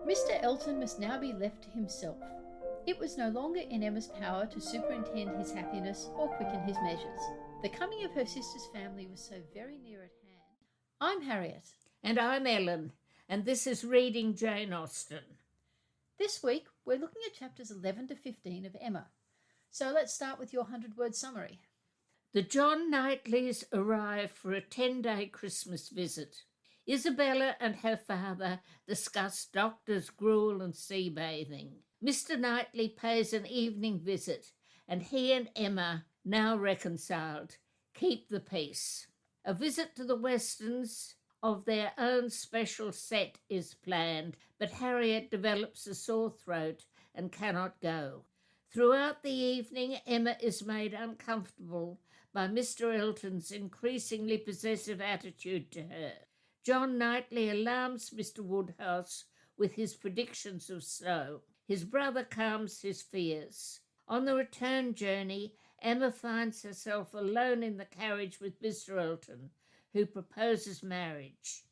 Mr. Elton must now be left to himself. It was no longer in Emma's power to superintend his happiness or quicken his measures. The coming of her sister's family was so very near at hand. I'm Harriet. And I'm Ellen, and this is Reading Jane Austen. This week, we're looking at chapters 11 to 15 of Emma. So let's start with your 100-word summary. The John Knightleys arrive for a 10-day Christmas visit. Isabella and her father discuss doctors' gruel and sea bathing. Mr. Knightley pays an evening visit, and he and Emma, now reconciled, keep the peace. A visit to the Westons of their own special set is planned, but Harriet develops a sore throat and cannot go. Throughout the evening, Emma is made uncomfortable by Mr. Elton's increasingly possessive attitude to her. John Knightley alarms Mr. Woodhouse with his predictions of snow. His brother calms his fears. On the return journey, Emma finds herself alone in the carriage with Mr. Elton, who proposes marriage.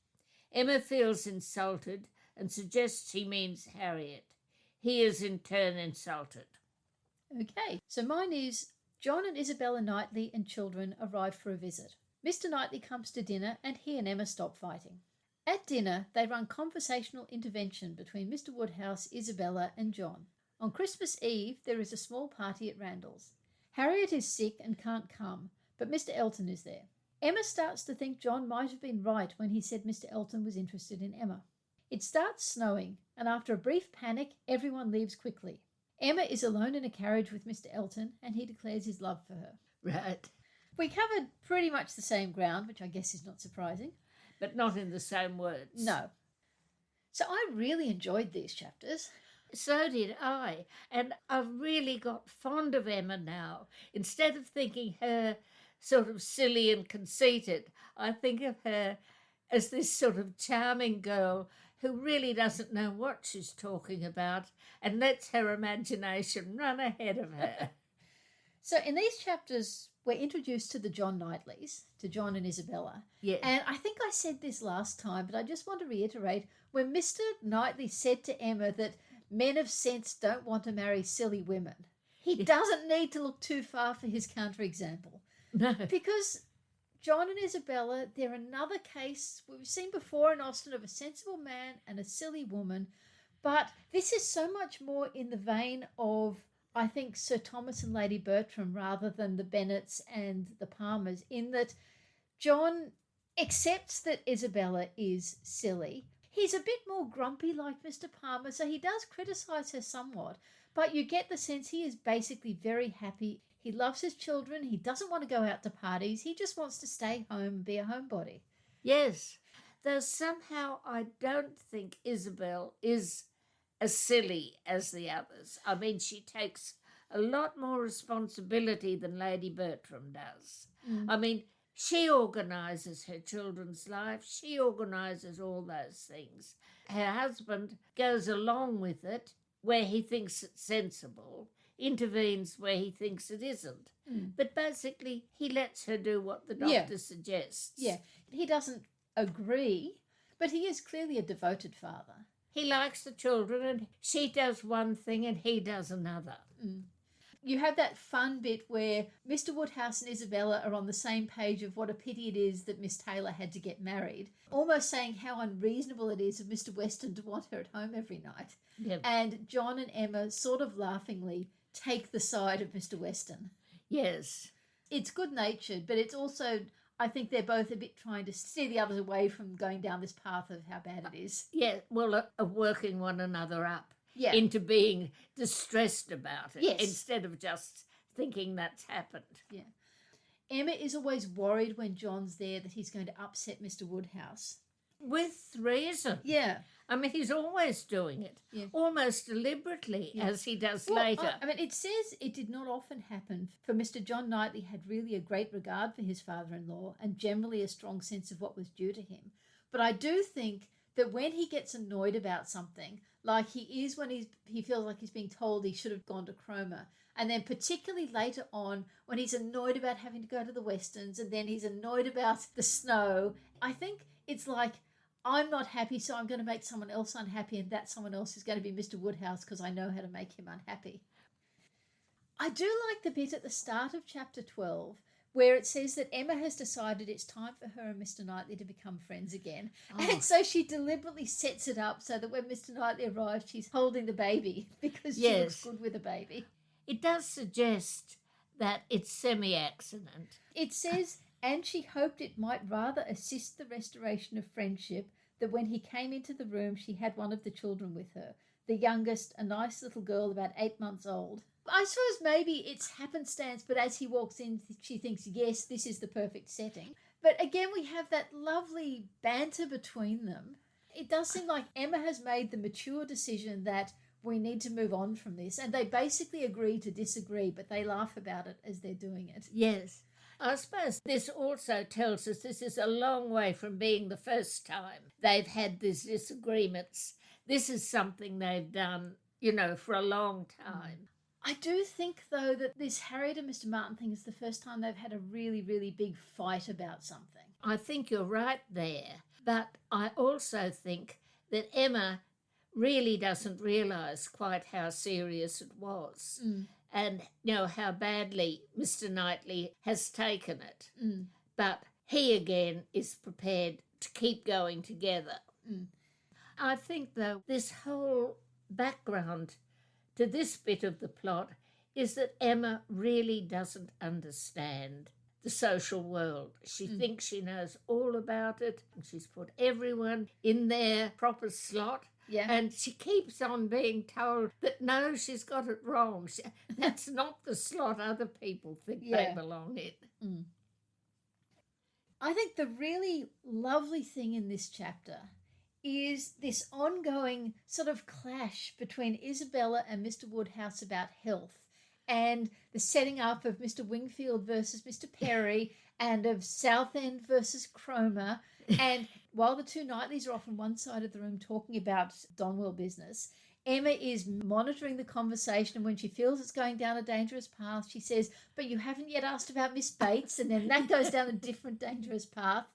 Emma feels insulted and suggests he means Harriet. He is in turn insulted. Okay, so mine is John and Isabella Knightley and children arrive for a visit. Mr. Knightley comes to dinner and he and Emma stop fighting. At dinner, they run conversational intervention between Mr. Woodhouse, Isabella and John. On Christmas Eve, there is a small party at Randall's. Harriet is sick and can't come, but Mr. Elton is there. Emma starts to think John might have been right when he said Mr. Elton was interested in Emma. It starts snowing, and after a brief panic, everyone leaves quickly. Emma is alone in a carriage with Mr. Elton, and he declares his love for her. Right. We covered pretty much the same ground, which I guess is not surprising. But not in the same words. No. So I really enjoyed these chapters. So did I. And I've really got fond of Emma now. Instead of thinking her sort of silly and conceited, I think of her as this sort of charming girl who really doesn't know what she's talking about and lets her imagination run ahead of her. So in these chapters, we're introduced to the John Knightleys, to John and Isabella. Yeah. And I think I said this last time, but I just want to reiterate, when Mr. Knightley said to Emma that men of sense don't want to marry silly women, he doesn't need to look too far for his counterexample. No. Because John and Isabella, they're another case we've seen before in Austen of a sensible man and a silly woman, but this is so much more in the vein of, I think, Sir Thomas and Lady Bertram rather than the Bennets and the Palmers, in that John accepts that Isabella is silly. He's a bit more grumpy like Mr. Palmer, so he does criticise her somewhat, but you get the sense he is basically very happy. He loves his children. He doesn't want to go out to parties. He just wants to stay home and be a homebody. Yes, though somehow I don't think Isabel is as silly as the others. I mean, she takes a lot more responsibility than Lady Bertram does. I mean, she organises her children's life. She organises all those things. Her husband goes along with it where he thinks it's sensible, intervenes where he thinks it isn't. But basically, he lets her do what the doctor suggests. Yeah, he doesn't agree, but he is clearly a devoted father. He likes the children and she does one thing and he does another. You have that fun bit where Mr. Woodhouse and Isabella are on the same page of what a pity it is that Miss Taylor had to get married, almost saying how unreasonable it is of Mr. Weston to want her at home every night. Yep. And John and Emma sort of laughingly take the side of Mr. Weston. Yes. It's good-natured, but it's also, I think they're both a bit trying to steer the others away from going down this path of how bad it is. Yeah, well, of working one another up. Yeah. Into being distressed about it, Yes. instead of just thinking that's happened. Yeah. Emma is always worried when John's there that he's going to upset Mr. Woodhouse. With reason. Yeah. I mean, he's always doing it, almost deliberately, as he does later. I mean, it says it did not often happen, for Mr. John Knightley had really a great regard for his father-in-law and generally a strong sense of what was due to him. But I do think that when he gets annoyed about something, like he is when he feels like he's being told he should have gone to Cromer, and then particularly later on when he's annoyed about having to go to the Westons, and then he's annoyed about the snow, I think it's like, I'm not happy, so I'm going to make someone else unhappy, and that someone else is going to be Mr Woodhouse because I know how to make him unhappy. I do like the bit at the start of chapter 12 where it says that Emma has decided it's time for her and Mr Knightley to become friends again. Oh. And so she deliberately sets it up so that when Mr Knightley arrives, she's holding the baby because she looks good with a baby. It does suggest that it's semi-accident. It says, and she hoped it might rather assist the restoration of friendship that when he came into the room, she had one of the children with her, the youngest, a nice little girl about 8 months old. I suppose maybe it's happenstance, but as he walks in, she thinks, yes, this is the perfect setting. But again, we have that lovely banter between them. It does seem like Emma has made the mature decision that we need to move on from this, and they basically agree to disagree, but they laugh about it as they're doing it. Yes. I suppose this also tells us this is a long way from being the first time they've had these disagreements. This is something they've done, for a long time. I do think, though, that this Harriet and Mr Martin thing is the first time they've had a really, really big fight about something. I think you're right there, but I also think that Emma really doesn't realise quite how serious it was and, how badly Mr Knightley has taken it. But he, again, is prepared to keep going together. I think, though, this whole background to this bit of the plot is that Emma really doesn't understand the social world. She thinks she knows all about it, and she's put everyone in their proper slot. Yeah. And she keeps on being told that, no, she's got it wrong. That's not the slot other people think they belong in. I think the really lovely thing in this chapter is this ongoing sort of clash between Isabella and Mr Woodhouse about health, and the setting up of Mr Wingfield versus Mr Perry and of Southend versus Cromer. And while the two Knightleys are off on one side of the room talking about Donwell business, Emma is monitoring the conversation, and when she feels it's going down a dangerous path, she says, but you haven't yet asked about Miss Bates, and then that goes down a different dangerous path.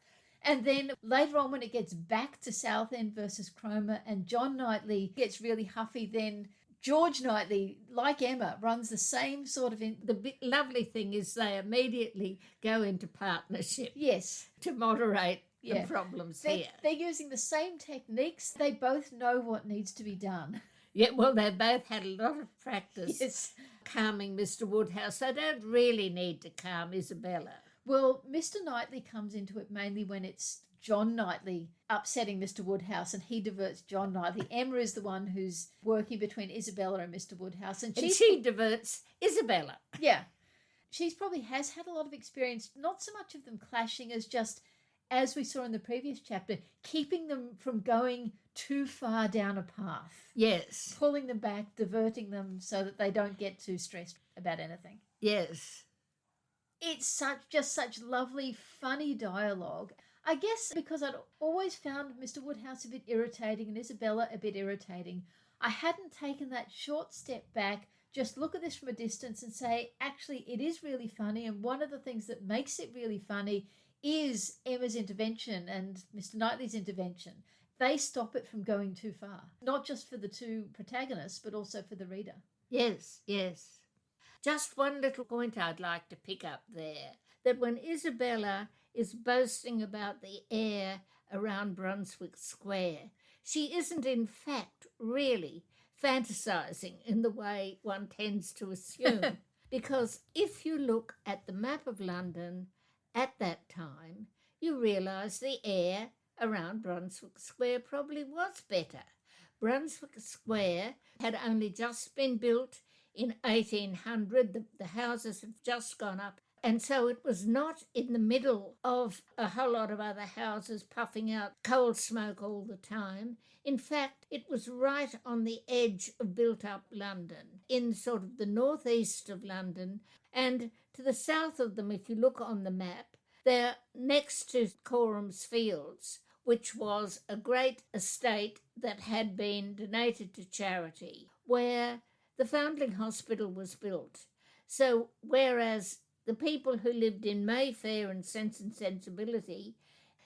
And then later on, when it gets back to Southend versus Cromer and John Knightley gets really huffy, then George Knightley, like Emma, runs the same sort of... The lovely thing is they immediately go into partnership. Yes. To moderate the problems here. They're using the same techniques. They both know what needs to be done. Yeah, well, they've both had a lot of practice calming Mr Woodhouse. They don't really need to calm Isabella. Well, Mr Knightley comes into it mainly when it's John Knightley upsetting Mr Woodhouse, and he diverts John Knightley. Emma is the one who's working between Isabella and Mr Woodhouse. And she diverts Isabella. Yeah. She's probably has had a lot of experience, not so much of them clashing as just, as we saw in the previous chapter, keeping them from going too far down a path. Yes. Pulling them back, diverting them so that they don't get too stressed about anything. Yes. It's such lovely, funny dialogue. I guess because I'd always found Mr Woodhouse a bit irritating and Isabella a bit irritating, I hadn't taken that short step back, just look at this from a distance and say, actually, it is really funny, and one of the things that makes it really funny is Emma's intervention and Mr Knightley's intervention. They stop it from going too far, not just for the two protagonists, but also for the reader. Yes, yes. Just one little point I'd like to pick up there, that when Isabella is boasting about the air around Brunswick Square, she isn't in fact really fantasising in the way one tends to assume. Because if you look at the map of London at that time, you realise the air around Brunswick Square probably was better. Brunswick Square had only just been built in 1800, the houses have just gone up, and so it was not in the middle of a whole lot of other houses puffing out coal smoke all the time. In fact, it was right on the edge of built-up London, in sort of the northeast of London, and to the south of them, if you look on the map, they're next to Coram's Fields, which was a great estate that had been donated to charity, where the Foundling Hospital was built. So whereas the people who lived in Mayfair and Sense and Sensibility,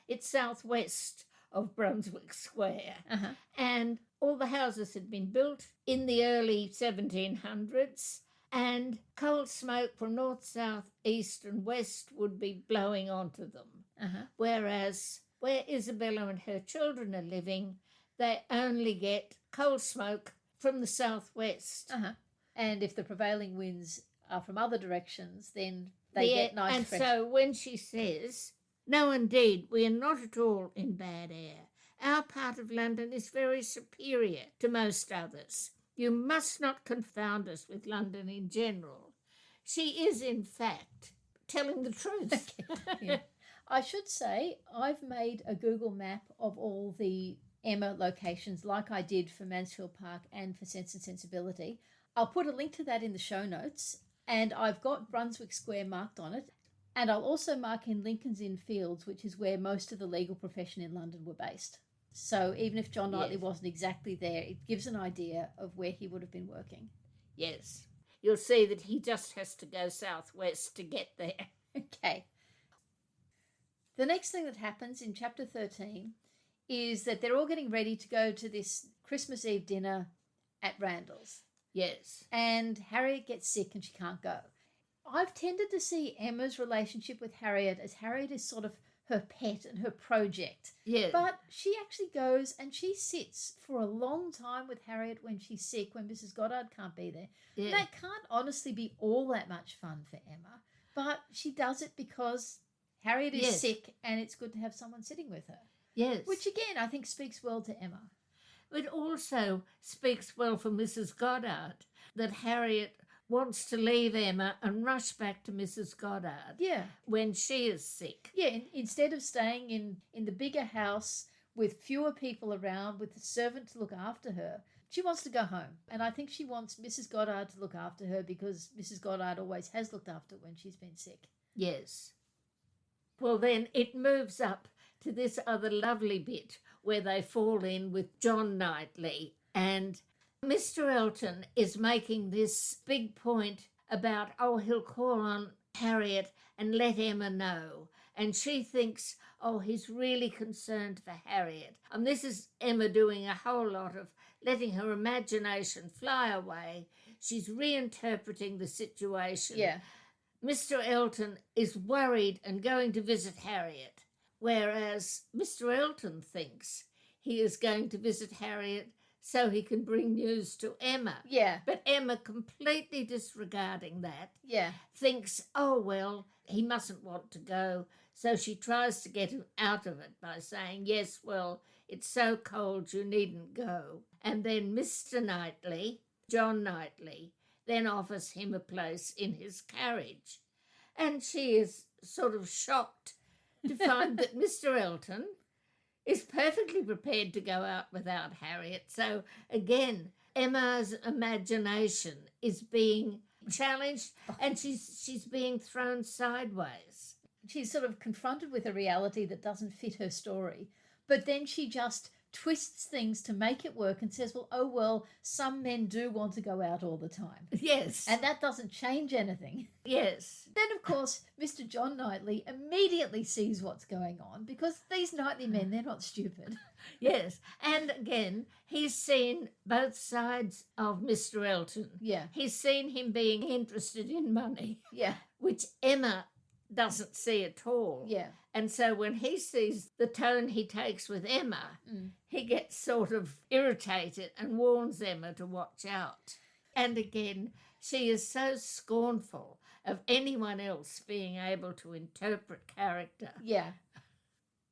it's southwest of Brunswick Square. Uh-huh. And all the houses had been built in the early 1700s, and coal smoke from north, south, east and west would be blowing onto them. Uh-huh. Whereas where Isabella and her children are living, they only get coal smoke from the southwest. Uh-huh. And if the prevailing winds are from other directions, then they get nice and fresh... so when she says, "No, indeed, we are not at all in bad air. Our part of London is very superior to most others. You must not confound us with London in general." She is, in fact, telling the truth. Yeah. I should say I've made a Google map of all the Emma locations like I did for Mansfield Park and for Sense and Sensibility. I'll put a link to that in the show notes, and I've got Brunswick Square marked on it, and I'll also mark in Lincoln's Inn Fields, which is where most of the legal profession in London were based. So even if John Knightley wasn't exactly there, it gives an idea of where he would have been working. Yes. You'll see that he just has to go southwest to get there. Okay. The next thing that happens in chapter 13 is that they're all getting ready to go to this Christmas Eve dinner at Randall's. Yes. And Harriet gets sick and she can't go. I've tended to see Emma's relationship with Harriet as Harriet is sort of her pet and her project. Yes. But she actually goes and she sits for a long time with Harriet when she's sick, when Mrs. Goddard can't be there. Yeah. That can't honestly be all that much fun for Emma, but she does it because Harriet is sick and it's good to have someone sitting with her. Yes. Which again, I think speaks well to Emma. It also speaks well for Mrs. Goddard that Harriet wants to leave Emma and rush back to Mrs. Goddard when she is sick. Yeah, instead of staying in the bigger house with fewer people around, with the servant to look after her, she wants to go home. And I think she wants Mrs. Goddard to look after her because Mrs. Goddard always has looked after her when she's been sick. Yes. Well, then it moves up to this other lovely bit where they fall in with John Knightley, and Mr. Elton is making this big point about, he'll call on Harriet and let Emma know. And she thinks, he's really concerned for Harriet. And this is Emma doing a whole lot of letting her imagination fly away. She's reinterpreting the situation. Yeah. Mr. Elton is worried and going to visit Harriet, whereas Mr. Elton thinks he is going to visit Harriet so he can bring news to Emma. Yeah. But Emma, completely disregarding that, thinks, he mustn't want to go. So she tries to get him out of it by saying, yes, well, it's so cold you needn't go. And then Mr. Knightley, John Knightley, then offers him a place in his carriage. And she is sort of shocked to find that Mr. Elton is perfectly prepared to go out without Harriet. So again, Emma's imagination is being challenged and she's being thrown sideways. She's sort of confronted with a reality that doesn't fit her story, but then she just twists things to make it work and says, some men do want to go out all the time. Yes. And that doesn't change anything. Yes. Then, of course, Mr. John Knightley immediately sees what's going on because these Knightley men, they're not stupid. Yes. And again, he's seen both sides of Mr. Elton. Yeah. He's seen him being interested in money. Yeah. Which Emma doesn't see at all. Yeah. And so when he sees the tone he takes with Emma, he gets sort of irritated and warns Emma to watch out. And again, she is so scornful of anyone else being able to interpret character. Yeah.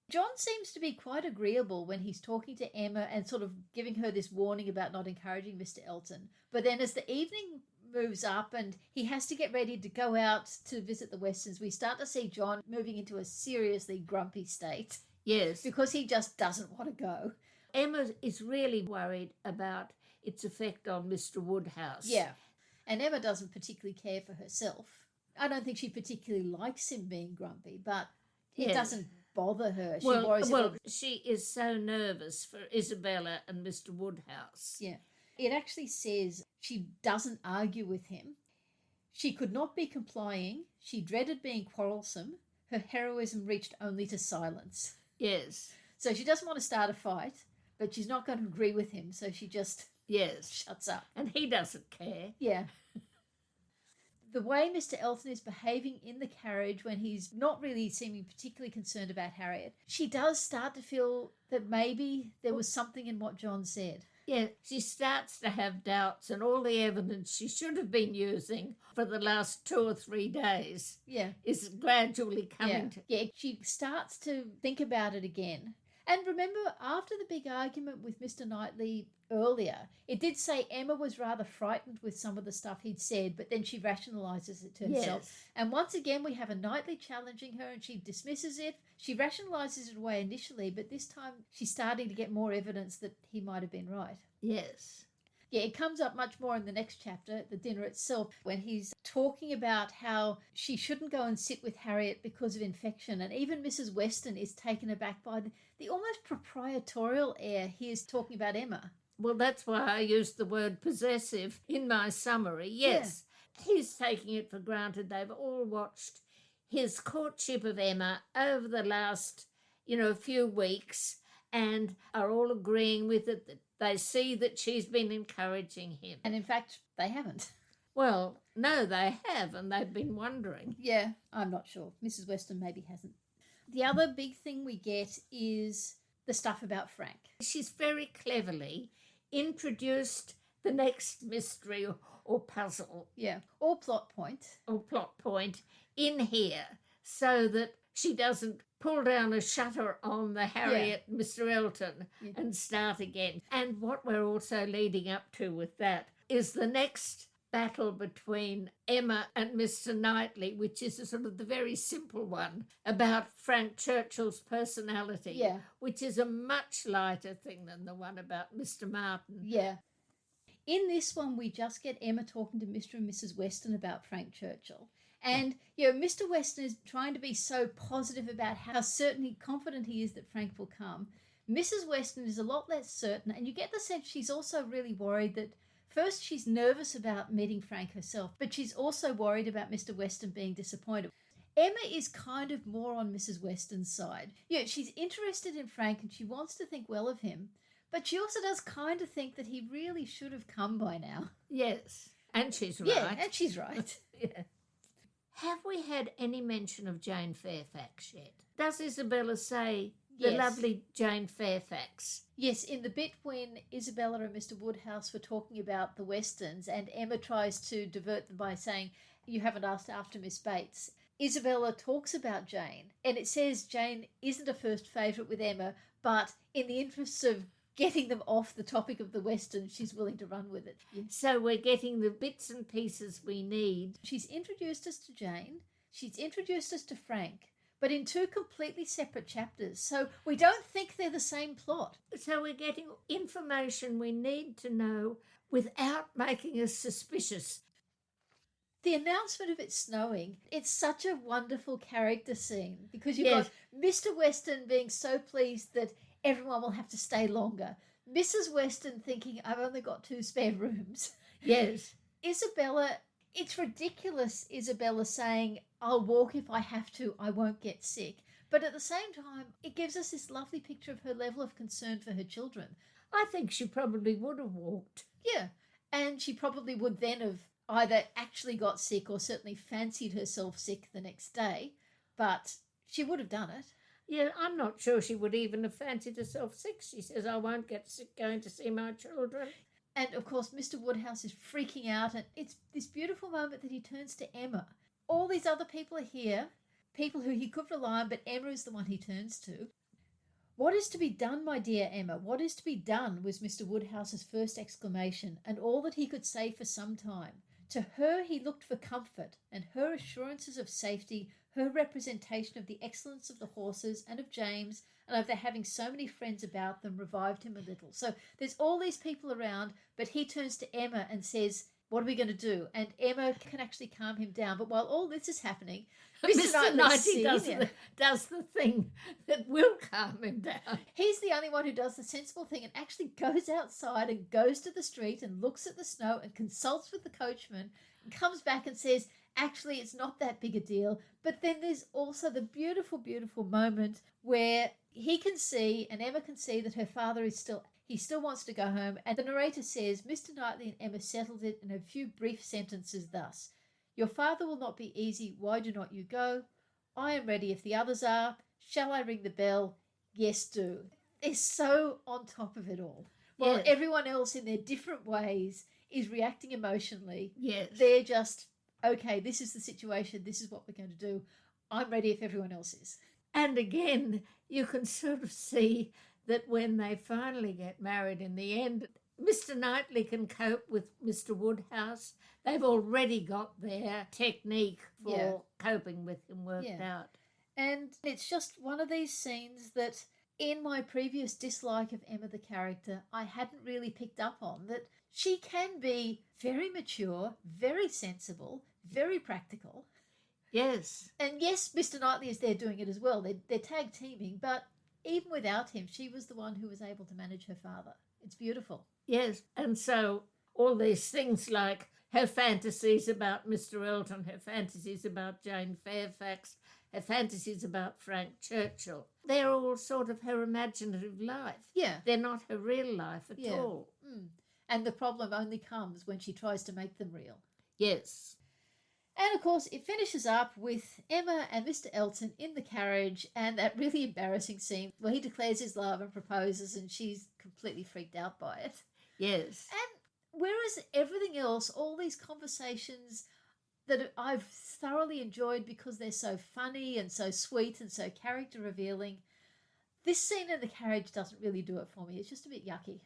John seems to be quite agreeable when he's talking to Emma and sort of giving her this warning about not encouraging Mr. Elton. But then as the evening moves up and he has to get ready to go out to visit the Westons, we start to see John moving into a seriously grumpy state. Yes. Because he just doesn't want to go. Emma is really worried about its effect on Mr. Woodhouse. Yeah. And Emma doesn't particularly care for herself. I don't think she particularly likes him being grumpy, but it doesn't bother her. She worries about... she is so nervous for Isabella and Mr. Woodhouse. Yeah. It actually says she doesn't argue with him. She could not be complying. She dreaded being quarrelsome. Her heroism reached only to silence. Yes. So she doesn't want to start a fight, but she's not going to agree with him, so she just Yes. shuts up. And he doesn't care. Yeah. The way Mr. Elton is behaving in the carriage when he's not really seeming particularly concerned about Harriet, she does start to feel that maybe there was something in what John said. Yeah, she starts to have doubts, and all the evidence she should have been using for the last 2 or 3 days is gradually coming to... Yeah, she starts to think about it again. And remember, after the big argument with Mr. Knightley earlier, it did say Emma was rather frightened with some of the stuff he'd said, but then she rationalises it to herself. Yes. And once again, we have a Knightley challenging her, and she dismisses it. She rationalises it away initially, but this time she's starting to get more evidence that he might have been right. Yes. Yeah, it comes up much more in the next chapter, the dinner itself, when he's talking about how she shouldn't go and sit with Harriet because of infection. And even Mrs. Weston is taken aback by the almost proprietorial air he is talking about Emma. Well, that's why I used the word possessive in my summary. Yes, he's taking it for granted they've all watched his courtship of Emma over the last, few weeks and are all agreeing with it, that they see that she's been encouraging him. And in fact, they haven't. Well, no, they have, and they've been wondering. Yeah, I'm not sure. Mrs. Weston maybe hasn't. The other big thing we get is the stuff about Frank. She's very cleverly introduced the next mystery or puzzle. Yeah, or plot point. Or plot point in here, so that she doesn't pull down a shutter on the Harriet and Mr. Elton and start again. And what we're also leading up to with that is the next battle between Emma and Mr. Knightley, which is a sort of the very simple one about Frank Churchill's personality, which is a much lighter thing than the one about Mr. Martin. Yeah. In this one, we just get Emma talking to Mr. and Mrs. Weston about Frank Churchill. And, Mr. Weston is trying to be so positive about how confident he is that Frank will come. Mrs. Weston is a lot less certain, and you get the sense she's also really worried that first she's nervous about meeting Frank herself, but she's also worried about Mr. Weston being disappointed. Emma is kind of more on Mrs. Weston's side. She's interested in Frank and she wants to think well of him, but she also does kind of think that he really should have come by now. Yes, and she's right. Yeah, and she's right. Have we had any mention of Jane Fairfax yet? Does Isabella say the lovely Jane Fairfax? Yes, in the bit when Isabella and Mr Woodhouse were talking about the Westons and Emma tries to divert them by saying, you haven't asked after Miss Bates. Isabella talks about Jane, and it says Jane isn't a first favourite with Emma, but in the interests of getting them off the topic of the Western, she's willing to run with it. So we're getting the bits and pieces we need. She's introduced us to Jane. She's introduced us to Frank, but in 2 completely separate chapters. So we don't think they're the same plot. So we're getting information we need to know without making us suspicious. The announcement of it snowing, it's such a wonderful character scene because you've got Mr. Weston being so pleased that everyone will have to stay longer. Mrs. Weston thinking, I've only got 2 spare rooms. Yes. Isabella, it's ridiculous, Isabella saying, I'll walk if I have to, I won't get sick. But at the same time, it gives us this lovely picture of her level of concern for her children. I think she probably would have walked. Yeah, and she probably would then have either actually got sick or certainly fancied herself sick the next day, but she would have done it. Yeah, I'm not sure she would even have fancied herself sick. She says, I won't get sick going to see my children. And, of course, Mr. Woodhouse is freaking out, and it's this beautiful moment that he turns to Emma. All these other people are here, people who he could rely on, but Emma is the one he turns to. What is to be done, my dear Emma? What is to be done? Was Mr. Woodhouse's first exclamation, and all that he could say for some time. To her he looked for comfort, and her assurances of safety, her representation of the excellence of the horses and of James, and of their having so many friends about them, revived him a little. So there's all these people around, but he turns to Emma and says, what are we going to do? And Emma can actually calm him down. But while all this is happening, Mr. Knightley does the thing that will calm him down. He's the only one who does the sensible thing and actually goes outside and goes to the street and looks at the snow and consults with the coachman and comes back and says, actually, it's not that big a deal. But then there's also the beautiful, beautiful moment where He can see, and Emma can see, that her father is he still wants to go home, and the narrator says, Mr. Knightley and Emma settled it in a few brief sentences thus: Your father will not be easy, why do not you go? I am ready if the others are. Shall I ring the bell? Yes, do. They're so on top of it all. While Yes. everyone else in their different ways is reacting emotionally, Yes. they're just, okay, this is the situation, this is what we're going to do. I'm ready if everyone else is. And again, you can sort of see that when they finally get married in the end, Mr. Knightley can cope with Mr. Woodhouse. They've already got their technique for coping with him worked out. And it's just one of these scenes that in my previous dislike of Emma the character, I hadn't really picked up on, that she can be very mature, very sensible, very practical. Yes. And yes, Mr. Knightley is there doing it as well. They're tag teaming, but even without him, she was the one who was able to manage her father. It's beautiful. Yes, and so all these things like her fantasies about Mr. Elton, her fantasies about Jane Fairfax, her fantasies about Frank Churchill, they're all sort of her imaginative life. Yeah. They're not her real life at all. Mm. And the problem only comes when she tries to make them real. Yes. And, of course, it finishes up with Emma and Mr. Elton in the carriage and that really embarrassing scene where he declares his love and proposes and she's completely freaked out by it. Yes. And whereas everything else, all these conversations that I've thoroughly enjoyed because they're so funny and so sweet and so character revealing, this scene in the carriage doesn't really do it for me. It's just a bit yucky.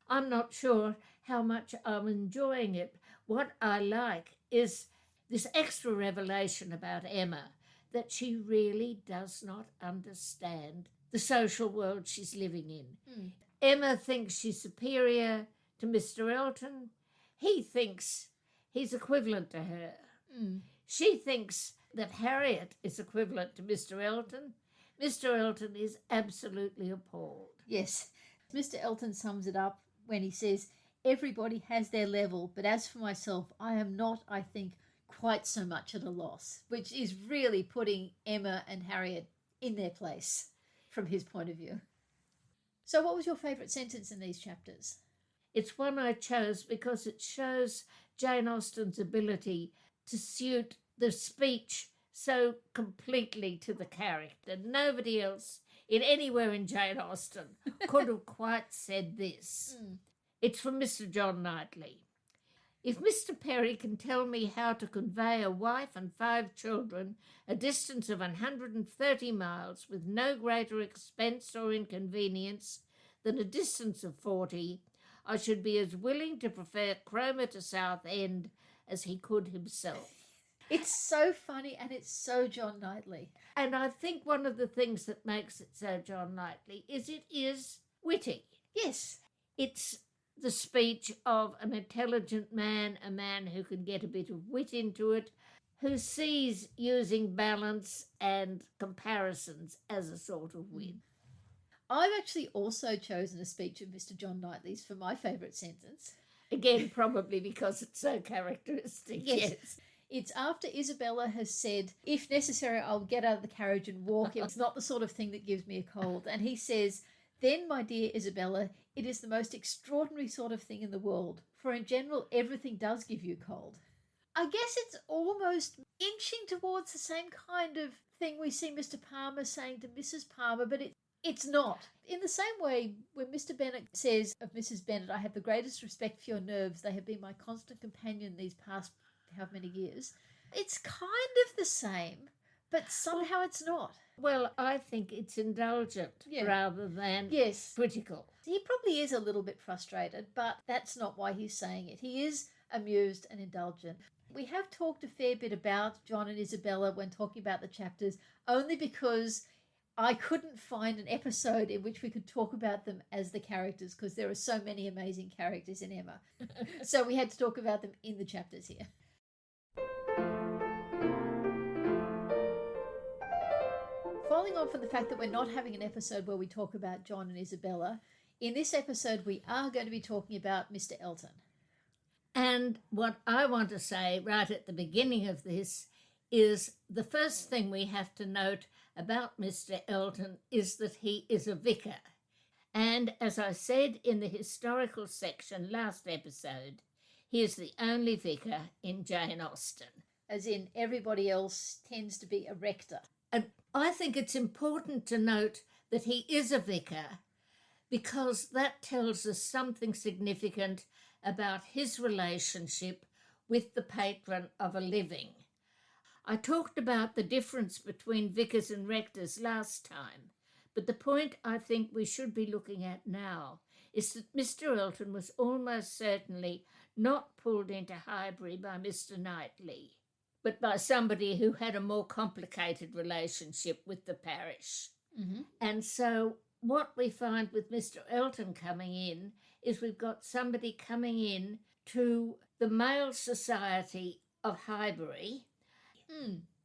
I'm not sure how much I'm enjoying it. What I like is this extra revelation about Emma, that she really does not understand the social world she's living in. Mm. Emma thinks she's superior to Mr. Elton. He thinks he's equivalent to her. Mm. She thinks that Harriet is equivalent to Mr. Elton. Mr. Elton is absolutely appalled. Yes. Mr. Elton sums it up when he says, everybody has their level, but as for myself, I am not, I think, quite so much at a loss, which is really putting Emma and Harriet in their place from his point of view. So what was your favourite sentence in these chapters? It's one I chose because it shows Jane Austen's ability to suit the speech so completely to the character. Nobody else anywhere in Jane Austen could have quite said this. Mm. It's from Mr. John Knightley. If Mr. Perry can tell me how to convey a wife and 5 children a distance of 130 miles with no greater expense or inconvenience than a distance of 40, I should be as willing to prefer Cromer to Southend as he could himself. It's so funny and it's so John Knightley. And I think one of the things that makes it so John Knightley is it is witty. Yes. It's the speech of an intelligent man, a man who can get a bit of wit into it, who sees using balance and comparisons as a sort of win. I've actually also chosen a speech of Mr. John Knightley's for my favourite sentence. Again, probably because it's so characteristic. Yes. It's after Isabella has said, if necessary, I'll get out of the carriage and walk. It's not the sort of thing that gives me a cold. And he says, then, my dear Isabella, it is the most extraordinary sort of thing in the world, for in general, everything does give you cold. I guess it's almost inching towards the same kind of thing we see Mr. Palmer saying to Mrs. Palmer, but it's not. In the same way, when Mr. Bennet says of Mrs. Bennet, I have the greatest respect for your nerves. They have been my constant companion these past how many years. It's kind of the same, but somehow it's not. Well, I think it's indulgent rather than critical. He probably is a little bit frustrated, but that's not why he's saying it. He is amused and indulgent. We have talked a fair bit about John and Isabella when talking about the chapters, only because I couldn't find an episode in which we could talk about them as the characters, because there are so many amazing characters in Emma. So we had to talk about them in the chapters here. Following on from the fact that we're not having an episode where we talk about John and Isabella, in this episode we are going to be talking about Mr. Elton. And what I want to say right at the beginning of this is the first thing we have to note about Mr. Elton is that he is a vicar. And as I said in the historical section last episode, he is the only vicar in Jane Austen. As in, everybody else tends to be a rector. And I think it's important to note that he is a vicar because that tells us something significant about his relationship with the patron of a living. I talked about the difference between vicars and rectors last time, but the point I think we should be looking at now is that Mr. Elton was almost certainly not pulled into Highbury by Mr. Knightley, but by somebody who had a more complicated relationship with the parish. Mm-hmm. And so what we find with Mr. Elton coming in is we've got somebody coming in to the male society of Highbury.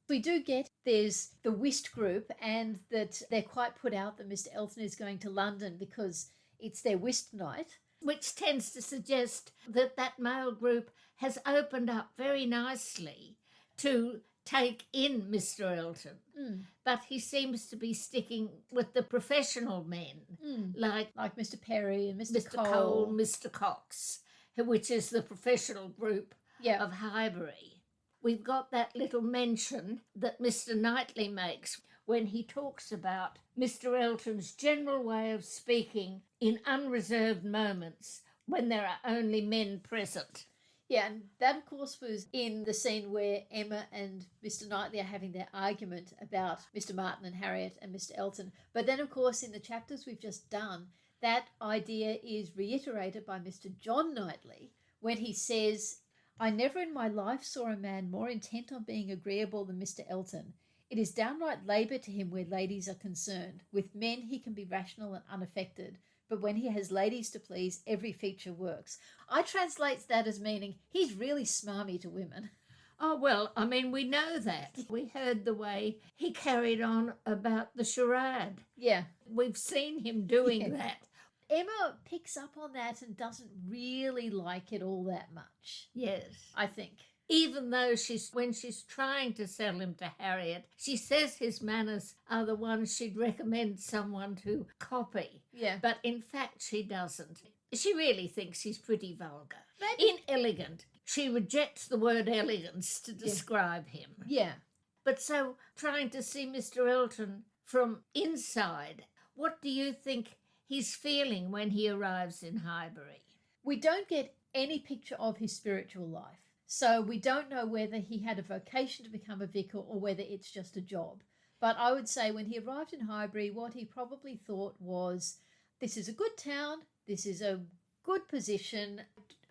We do get there's the whist group, and that they're quite put out that Mr. Elton is going to London because it's their whist night. Which tends to suggest that that male group has opened up very nicely to take in Mr. Elton. But he seems to be sticking with the professional men, like Mr. Perry and Mr. Cole, Mr. Cox, which is the professional group of Highbury. We've got that little mention that Mr. Knightley makes when he talks about Mr. Elton's general way of speaking in unreserved moments when there are only men present. Yeah, and that, of course, was in the scene where Emma and Mr. Knightley are having their argument about Mr. Martin and Harriet and Mr. Elton. But then, of course, in the chapters we've just done, that idea is reiterated by Mr. John Knightley when he says, "I never in my life saw a man more intent on being agreeable than Mr. Elton. It is downright labour to him where ladies are concerned. With men he can be rational and unaffected, but when he has ladies to please, every feature works." I translate that as meaning he's really smarmy to women. Oh, well, I mean, we know that. We heard the way he carried on about the charade. Yeah. We've seen him doing that. Emma picks up on that and doesn't really like it all that much. Yes. I think. Even though when she's trying to sell him to Harriet, she says his manners are the ones she'd recommend someone to copy. Yeah. But in fact, she doesn't. She really thinks he's pretty vulgar. Maybe. Inelegant. She rejects the word elegance to describe him. Yeah. But so, trying to see Mr. Elton from inside, what do you think he's feeling when he arrives in Highbury? We don't get any picture of his spiritual life. So we don't know whether he had a vocation to become a vicar or whether it's just a job. But I would say when he arrived in Highbury, what he probably thought was, this is a good town, this is a good position.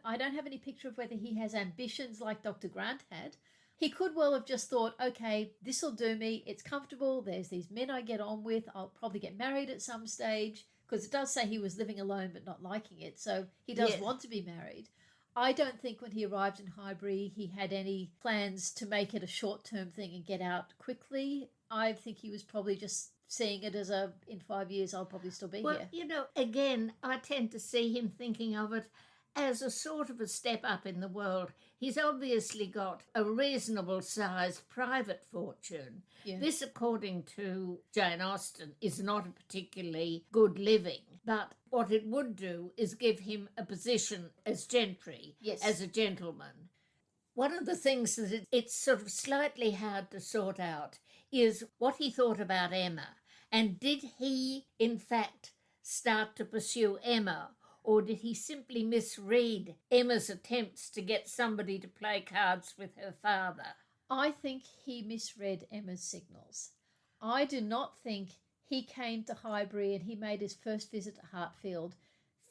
I don't have any picture of whether he has ambitions like Dr. Grant had. He could well have just thought, okay, this'll do me, it's comfortable, there's these men I get on with, I'll probably get married at some stage, because it does say he was living alone but not liking it, so he does want to be married. I don't think when he arrived in Highbury he had any plans to make it a short-term thing and get out quickly. I think he was probably just seeing it as in 5 years I'll probably still be here. Well, you know, again, I tend to see him thinking of it as a sort of a step up in the world. He's obviously got a reasonable sized private fortune. Yeah. This, according to Jane Austen, is not a particularly good living, but what it would do is give him a position as gentry, as a gentleman. One of the things that it's sort of slightly hard to sort out is what he thought about Emma. And did he, in fact, start to pursue Emma, or did he simply misread Emma's attempts to get somebody to play cards with her father? I think he misread Emma's signals. I do not think he came to Highbury and he made his first visit to Hartfield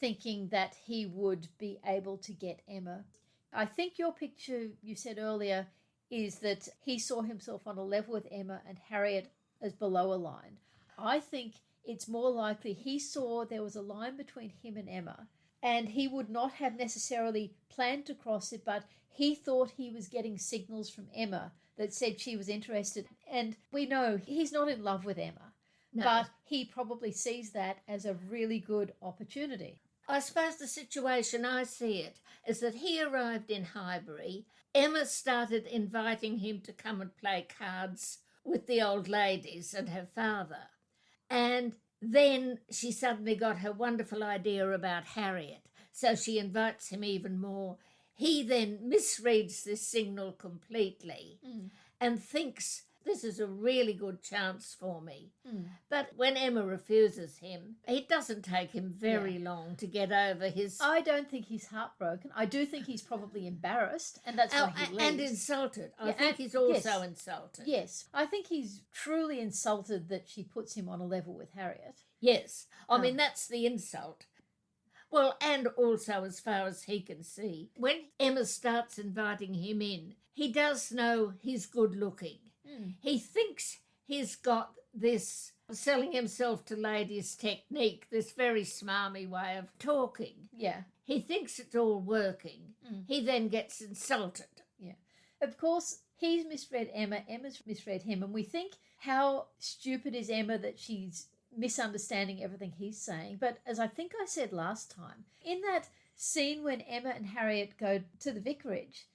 thinking that he would be able to get Emma. I think your picture you said earlier is that he saw himself on a level with Emma and Harriet as below a line. I think it's more likely he saw there was a line between him and Emma, and he would not have necessarily planned to cross it, but he thought he was getting signals from Emma that said she was interested. And we know he's not in love with Emma, but he probably sees that as a really good opportunity. I suppose the situation I see it is that he arrived in Highbury. Emma started inviting him to come and play cards with the old ladies and her father. And then she suddenly got her wonderful idea about Harriet, so she invites him even more. He then misreads this signal completely and thinks this is a really good chance for me. But when Emma refuses him, it doesn't take him very long to get over his... I don't think he's heartbroken. I do think he's probably embarrassed, and that's why he leaves. And insulted. I think he's also insulted. Yes, I think he's truly insulted that she puts him on a level with Harriet. Yes, I mean, that's the insult. Well, and also as far as he can see, when Emma starts inviting him in, he does know he's good looking. He thinks he's got this selling himself to ladies technique, this very smarmy way of talking. Yeah. He thinks it's all working. He then gets insulted. Yeah. Of course, he's misread Emma, Emma's misread him, and we think, how stupid is Emma that she's misunderstanding everything he's saying. But as I think I said last time, in that scene when Emma and Harriet go to the vicarage,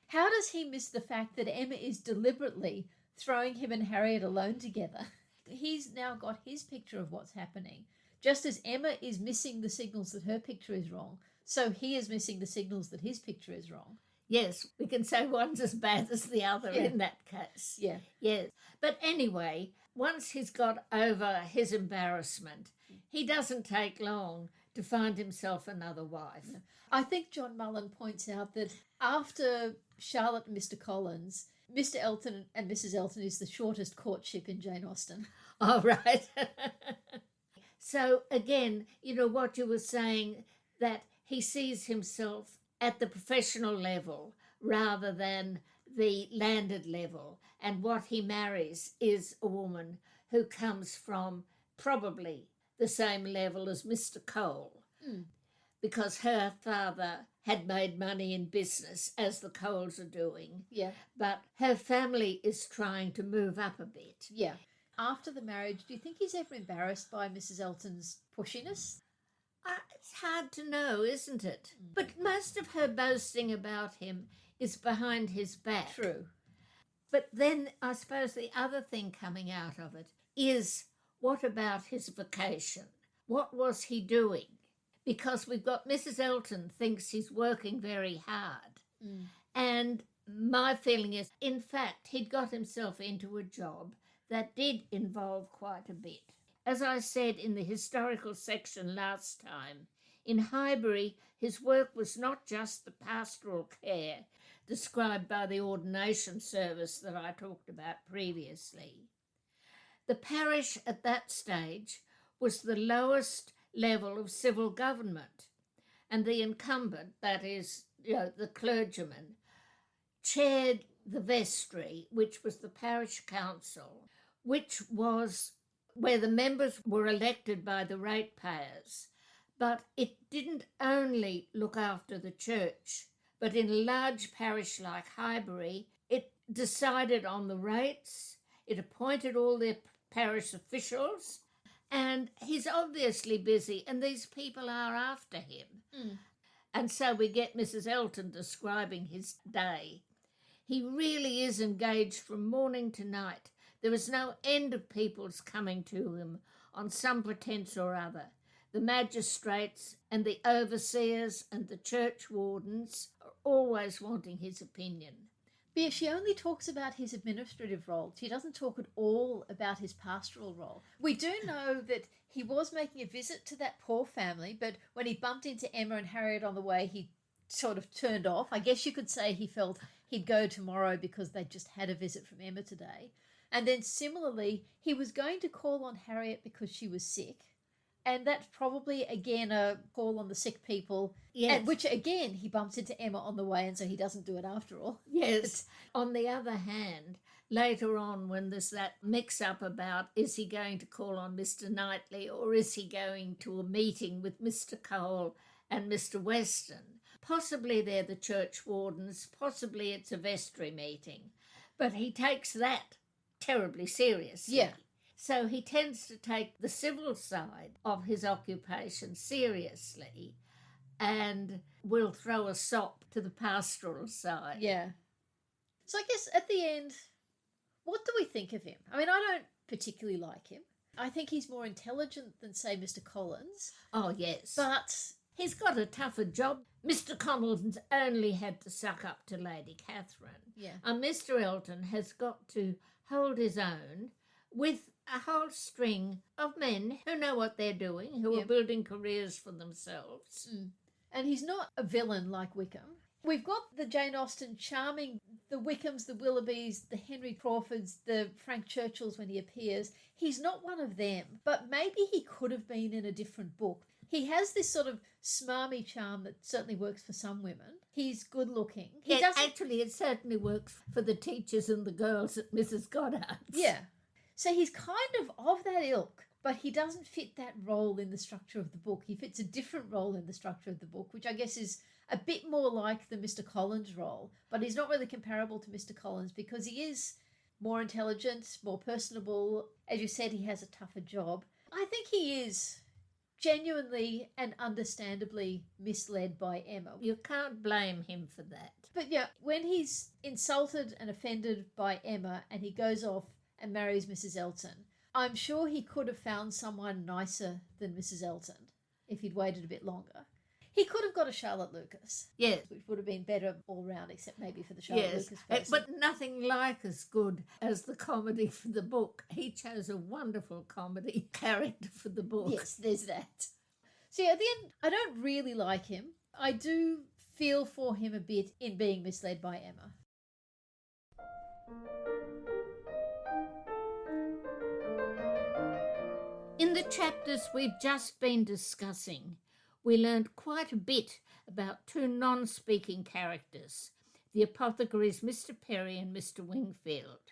how does he miss the fact that Emma is deliberately throwing him and Harriet alone together? He's now got his picture of what's happening. Just as Emma is missing the signals that her picture is wrong, so he is missing the signals that his picture is wrong. Yes, we can say one's as bad as the other in that case. Yeah. Yes. But anyway, once he's got over his embarrassment, he doesn't take long to find himself another wife. I think John Mullen points out that after Charlotte and Mr. Collins, Mr. Elton and Mrs. Elton is the shortest courtship in Jane Austen. Oh, right. So, again, you know what you were saying, that he sees himself at the professional level rather than the landed level. And what he marries is a woman who comes from probably the same level as Mr. Cole, because her father had made money in business, as the Coles are doing. Yeah. But her family is trying to move up a bit. Yeah. After the marriage, do you think he's ever embarrassed by Mrs. Elton's pushiness? It's hard to know, isn't it? But most of her boasting about him is behind his back. True. But then I suppose the other thing coming out of it is, what about his vocation? What was he doing? Because we've got Mrs. Elton thinks he's working very hard. And my feeling is, in fact, he'd got himself into a job that did involve quite a bit. As I said in the historical section last time, in Highbury, his work was not just the pastoral care described by the ordination service that I talked about previously. The parish at that stage was the lowest level of civil government, and the incumbent, that is, the clergyman, chaired the vestry, which was the parish council, which was where the members were elected by the ratepayers. But it didn't only look after the church, but in a large parish like Highbury, it decided on the rates, it appointed all their parish officials, and he's obviously busy, and these people are after him. And so we get Mrs. Elton describing his day. He really is engaged from morning to night. There is no end of people's coming to him on some pretence or other. The magistrates and the overseers and the church wardens are always wanting his opinion. But she only talks about his administrative role. She doesn't talk at all about his pastoral role. We do know that he was making a visit to that poor family, but when he bumped into Emma and Harriet on the way, he sort of turned off. I guess you could say he felt he'd go tomorrow because they just had a visit from Emma today. And then similarly, he was going to call on Harriet because she was sick. And that's probably, again, a call on the sick people. Yes. Which, again, he bumps into Emma on the way, and so he doesn't do it after all. Yes. On the other hand, later on when there's that mix-up about is he going to call on Mr. Knightley or is he going to a meeting with Mr. Cole and Mr. Weston, possibly they're the church wardens, possibly it's a vestry meeting, but he takes that terribly seriously. Yeah. So he tends to take the civil side of his occupation seriously and will throw a sop to the pastoral side. Yeah. So I guess at the end, What do we think of him? I mean, I don't particularly like him. I think he's more intelligent than, say, Mr Collins. Oh, yes. But he's got a tougher job. Mr Collins only had to suck up to Lady Catherine. yeah, And Mr Elton has got to hold his own with a whole string of men who know what they're doing, who Yeah. are building careers for themselves. and he's not a villain like Wickham. We've got the Jane Austen charming, the Wickhams, the Willoughbys, the Henry Crawfords, the Frank Churchills when he appears. He's not one of them, but maybe he could have been in a different book. He has this sort of smarmy charm that certainly works for some women. He's good looking. Actually, it certainly works for the teachers and the girls at Mrs Goddard's. Yeah. So he's kind of that ilk, but he doesn't fit that role in the structure of the book. He fits a different role in the structure of the book, which I guess is a bit more like the Mr Collins role, but he's not really comparable to Mr Collins because he is more intelligent, more personable. As you said, he has a tougher job. I think he is genuinely and understandably misled by Emma. You can't blame him for that. But yeah, when he's insulted and offended by Emma and he goes off and marries Mrs Elton, I'm sure he could have found someone nicer than Mrs Elton if he'd waited a bit longer. He could have got a Charlotte Lucas. Yes. Which would have been better all round, except maybe for the Charlotte Lucas person. But nothing like as good as the comedy for the book. He chose a wonderful comedy character for the book. Yes, there's that. So yeah, at the end, I don't really like him. I do feel for him a bit in being misled by Emma. In the chapters we've just been discussing, we learned quite a bit about two non-speaking characters, the apothecaries Mr Perry and Mr Wingfield.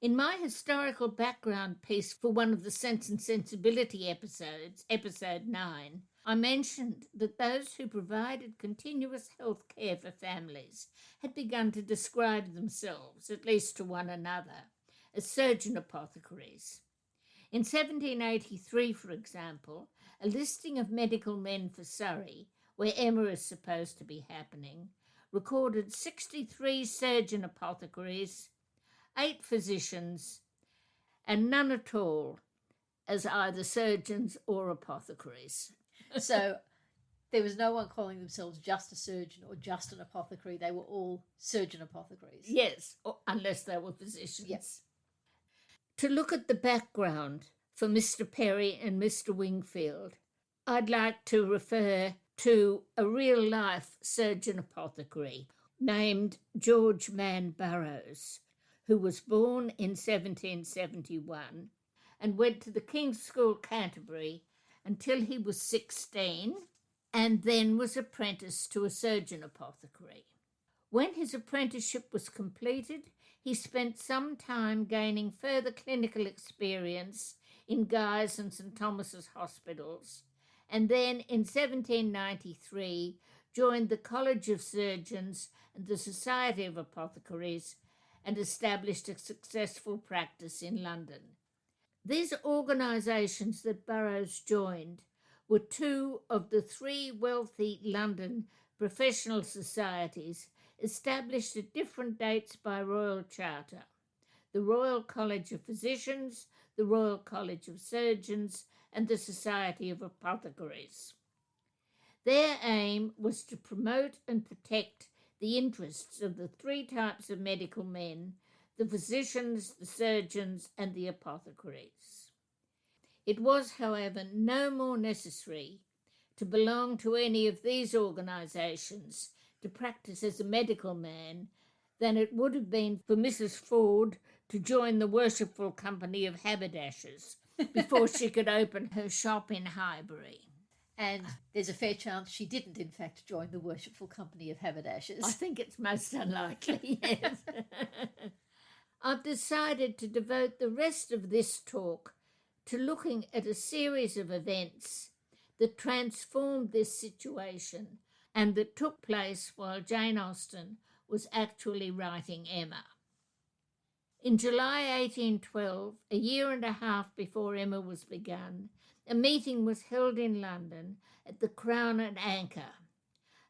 In my historical background piece for one of the Sense and Sensibility episodes, episode 9, I mentioned that those who provided continuous health care for families had begun to describe themselves, at least to one another, as surgeon apothecaries. In 1783, for example, a listing of medical men for Surrey, where Emma is supposed to be happening, recorded 63 surgeon apothecaries, 8 physicians, and none at all as either surgeons or apothecaries. So there was no one calling themselves just a surgeon or just an apothecary. They were all surgeon apothecaries. Yes, unless they were physicians. Yes. To look at the background for Mr Perry and Mr Wingfield, I'd like to refer to a real-life surgeon apothecary named George Man Burroughs, who was born in 1771 and went to the King's School, Canterbury, until he was 16, and then was apprenticed to a surgeon apothecary. When his apprenticeship was completed, he spent some time gaining further clinical experience in Guy's and St Thomas's hospitals, and then in 1793 joined the College of Surgeons and the Society of Apothecaries and established a successful practice in London. These organisations that Burroughs joined were two of the 3 wealthy London professional societies established at different dates by Royal Charter: the Royal College of Physicians, the Royal College of Surgeons, and the Society of Apothecaries. Their aim was to promote and protect the interests of the 3 types of medical men: the physicians, the surgeons, and the apothecaries. It was, however, no more necessary to belong to any of these organisations to practice as a medical man than it would have been for Mrs Ford to join the Worshipful Company of Haberdashers before she could open her shop in Highbury. And there's a fair chance she didn't, in fact, join the Worshipful Company of Haberdashers. I think it's most unlikely, yes. I've decided to devote the rest of this talk to looking at a series of events that transformed this situation and that took place while Jane Austen was actually writing Emma. In July 1812, a year and a half before Emma was begun, a meeting was held in London at the Crown and Anchor,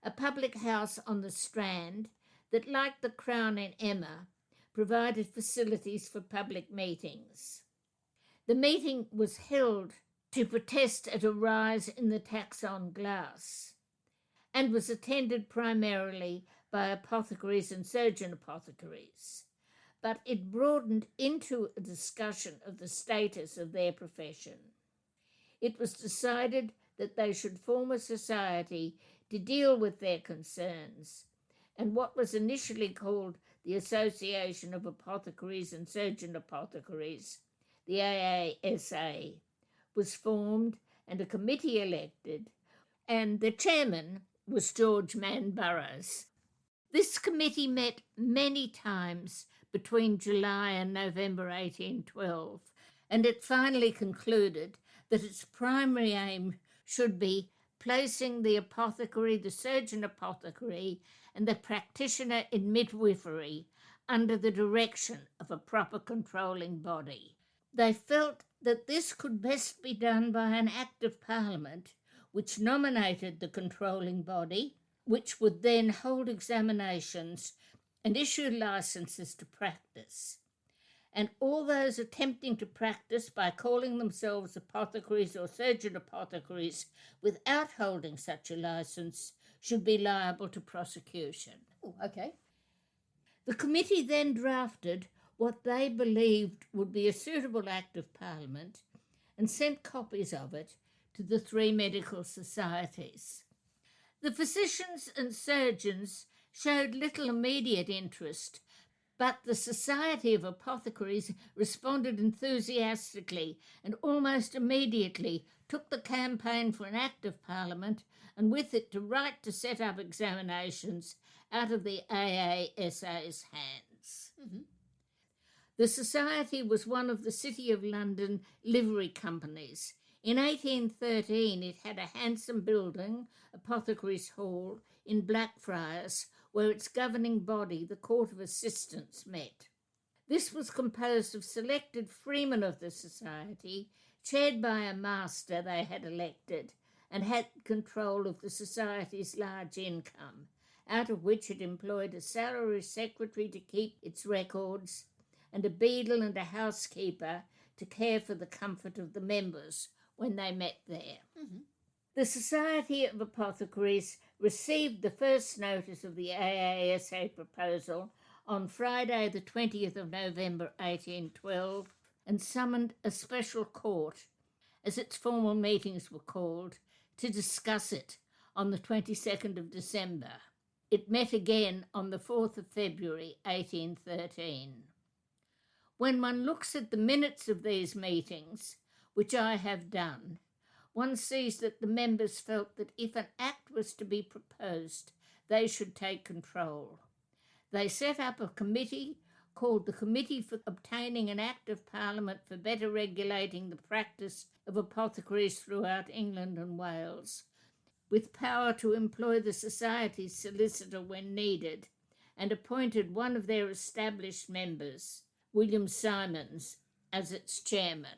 a public house on the Strand that, like the Crown in Emma, provided facilities for public meetings. The meeting was held to protest at a rise in the tax on glass and was attended primarily by apothecaries and surgeon apothecaries, but it broadened into a discussion of the status of their profession. It was decided that they should form a society to deal with their concerns, and what was initially called the Association of Apothecaries and Surgeon Apothecaries, the AASA, was formed and a committee elected, and the chairman was George Mann Burroughs. This committee met many times between July and November 1812, and it finally concluded that its primary aim should be placing the apothecary, the surgeon apothecary, and the practitioner in midwifery under the direction of a proper controlling body. They felt that this could best be done by an Act of Parliament which nominated the controlling body, which would then hold examinations and issue licenses to practice. And all those attempting to practice by calling themselves apothecaries or surgeon apothecaries without holding such a license should be liable to prosecution. Oh, okay. The committee then drafted what they believed would be a suitable Act of Parliament and sent copies of it to the three medical societies. The physicians and surgeons showed little immediate interest, but the Society of Apothecaries responded enthusiastically and almost immediately took the campaign for an Act of Parliament and with it the right to set up examinations out of the AASA's hands. Mm-hmm. The Society was one of the City of London livery companies. In 1813 it had a handsome building, Apothecaries Hall, in Blackfriars, where its governing body, the Court of Assistants, met. This was composed of selected freemen of the society, chaired by a master they had elected, and had control of the society's large income, out of which it employed a salary secretary to keep its records, and a beadle and a housekeeper to care for the comfort of the members when they met there. Mm-hmm. The Society of Apothecaries received the first notice of the AASA proposal on Friday the 20th of November 1812 and summoned a special court, as its formal meetings were called, to discuss it on the 22nd of December. It met again on the 4th of February 1813. When one looks at the minutes of these meetings, which I have done, one sees that the members felt that if an act was to be proposed, they should take control. They set up a committee called the Committee for Obtaining an Act of Parliament for Better Regulating the Practice of Apothecaries throughout England and Wales, with power to employ the Society's solicitor when needed, and appointed one of their established members, William Simons, as its chairman.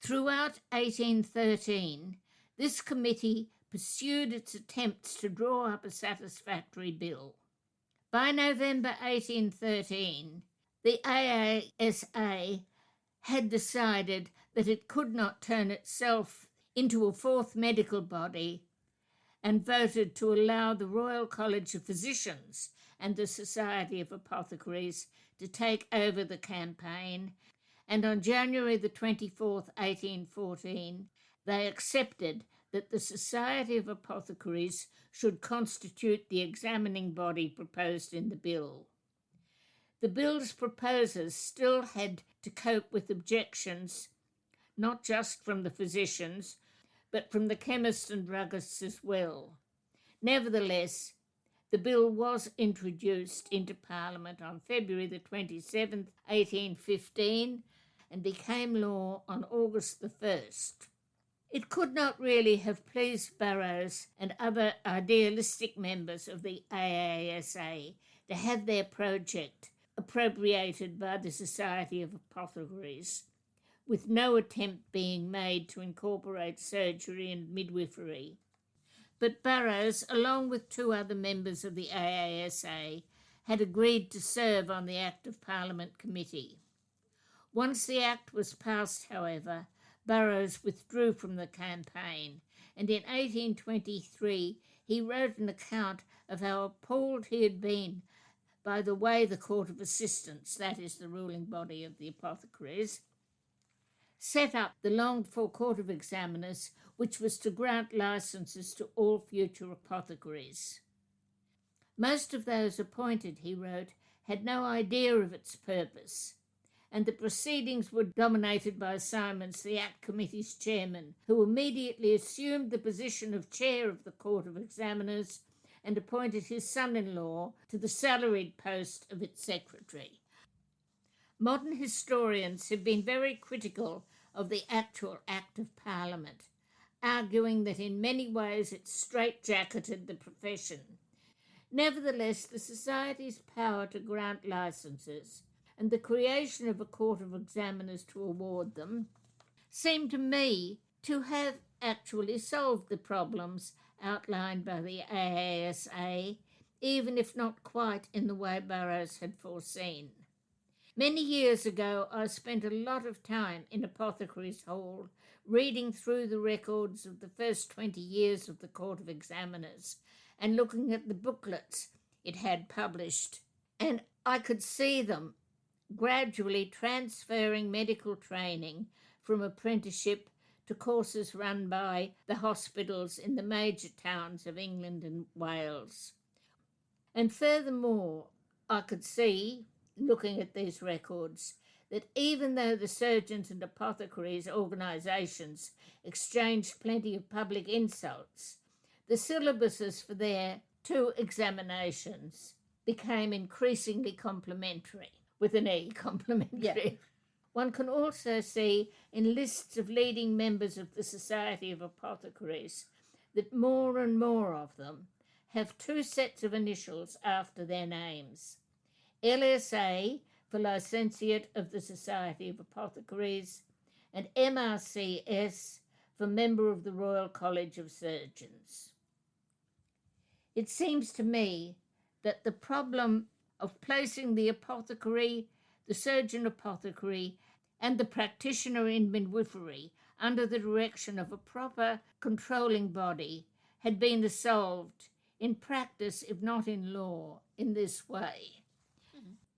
Throughout 1813, this committee pursued its attempts to draw up a satisfactory bill. By November 1813, the AASA had decided that it could not turn itself into a fourth medical body and voted to allow the Royal College of Physicians and the Society of Apothecaries to take over the campaign, and on January the 24th, 1814, they accepted that the Society of Apothecaries should constitute the examining body proposed in the bill. The bill's proposers still had to cope with objections, not just from the physicians, but from the chemists and druggists as well. Nevertheless, the bill was introduced into Parliament on February the 27th, 1815, and became law on August the 1st. It could not really have pleased Burroughs and other idealistic members of the AASA to have their project appropriated by the Society of Apothecaries, with no attempt being made to incorporate surgery and midwifery. But Burroughs, along with two other members of the AASA, had agreed to serve on the Act of Parliament committee. Once the Act was passed, however, Burroughs withdrew from the campaign, and in 1823 he wrote an account of how appalled he had been by the way the Court of Assistants, that is the ruling body of the apothecaries, set up the longed-for Court of Examiners, which was to grant licences to all future apothecaries. Most of those appointed, he wrote, had no idea of its purpose, and the proceedings were dominated by Simons, the Act Committee's chairman, who immediately assumed the position of chair of the Court of Examiners and appointed his son-in-law to the salaried post of its secretary. Modern historians have been very critical of the actual Act of Parliament, arguing that in many ways it straitjacketed the profession. Nevertheless, the Society's power to grant licences and the creation of a Court of Examiners to award them seemed to me to have actually solved the problems outlined by the AASA, even if not quite in the way Burroughs had foreseen. Many years ago, I spent a lot of time in Apothecaries Hall reading through the records of the first 20 years of the Court of Examiners and looking at the booklets it had published, and I could see them gradually transferring medical training from apprenticeship to courses run by the hospitals in the major towns of England and Wales. And furthermore, I could see, looking at these records, that even though the surgeons and apothecaries organisations exchanged plenty of public insults, the syllabuses for their 2 examinations became increasingly complimentary, with an E, complimentary. Yeah. One can also see in lists of leading members of the Society of Apothecaries that more and more of them have 2 sets of initials after their names. LSA for Licentiate of the Society of Apothecaries, and MRCS for Member of the Royal College of Surgeons. It seems to me that the problem of placing the apothecary, the surgeon apothecary, and the practitioner in midwifery under the direction of a proper controlling body had been solved in practice, if not in law, in this way.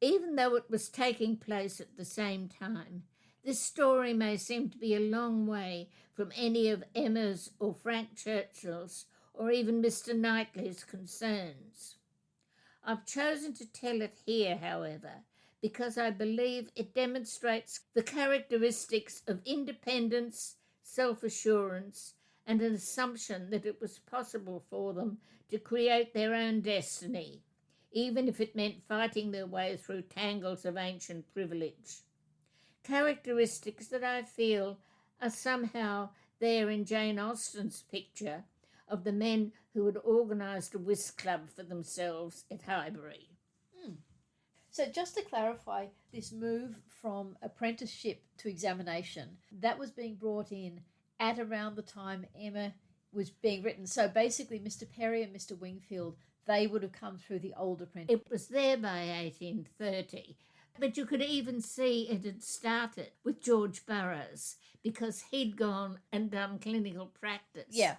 Even though it was taking place at the same time, this story may seem to be a long way from any of Emma's or Frank Churchill's or even Mr. Knightley's concerns. I've chosen to tell it here, however, because I believe it demonstrates the characteristics of independence, self-assurance, and an assumption that it was possible for them to create their own destiny, even if it meant fighting their way through tangles of ancient privilege. Characteristics that I feel are somehow there in Jane Austen's picture of the men who had organised a whist club for themselves at Highbury. So just to clarify, this move from apprenticeship to examination, that was being brought in at around the time Emma was being written. So basically Mr. Perry and Mr. Wingfield, they would have come through the old apprenticeship. It was there by 1830, but you could even see it had started with George Burroughs because he'd gone and done clinical practice. Yeah.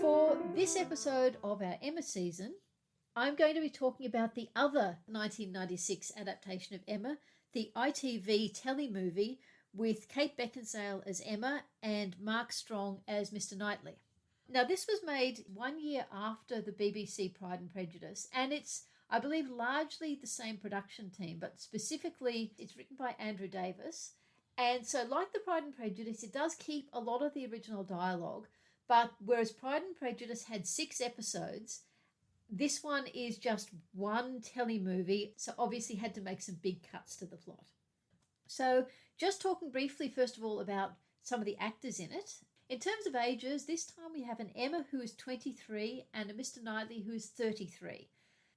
For this episode of our Emma season, I'm going to be talking about the other 1996 adaptation of Emma, the ITV telemovie with Kate Beckinsale as Emma and Mark Strong as Mr. Knightley. Now, this was made 1 year after the BBC Pride and Prejudice, and it's, I believe, largely the same production team, but specifically it's written by Andrew Davis. And so, like the Pride and Prejudice, it does keep a lot of the original dialogue, but whereas Pride and Prejudice had 6 episodes, this one is just one telemovie, so obviously had to make some big cuts to the plot. So just talking briefly, first of all, about some of the actors in it. In terms of ages, this time we have an Emma who is 23 and a Mr. Knightley who is 33.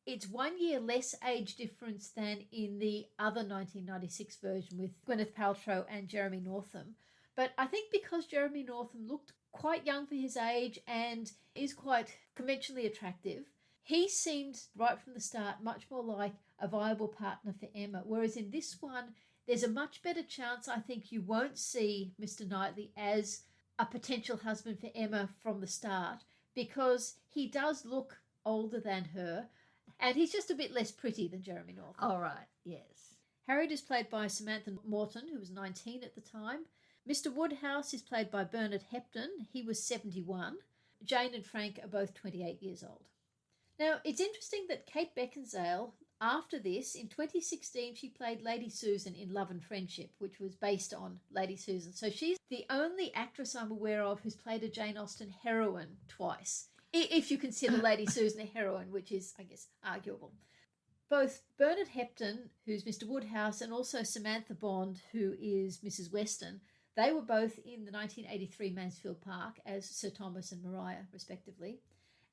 It's 1 year less age difference than in the other 1996 version with Gwyneth Paltrow and Jeremy Northam. But I think because Jeremy Northam looked quite young for his age and is quite conventionally attractive, he seemed right from the start much more like a viable partner for Emma, whereas in this one, there's a much better chance, I think, you won't see Mr. Knightley as a potential husband for Emma from the start, because he does look older than her, and he's just a bit less pretty than Jeremy Northam. All right, yes. Harriet is played by Samantha Morton, who was 19 at the time. Mr. Woodhouse is played by Bernard Hepton. He was 71. Jane and Frank are both 28 years old. Now, it's interesting that Kate Beckinsale, after this, in 2016, she played Lady Susan in Love and Friendship, which was based on Lady Susan. So she's the only actress I'm aware of who's played a Jane Austen heroine twice, if you consider Lady Susan a heroine, which is, I guess, arguable. Both Bernard Hepton, who's Mr. Woodhouse, and also Samantha Bond, who is Mrs. Weston, they were both in the 1983 Mansfield Park as Sir Thomas and Maria, respectively.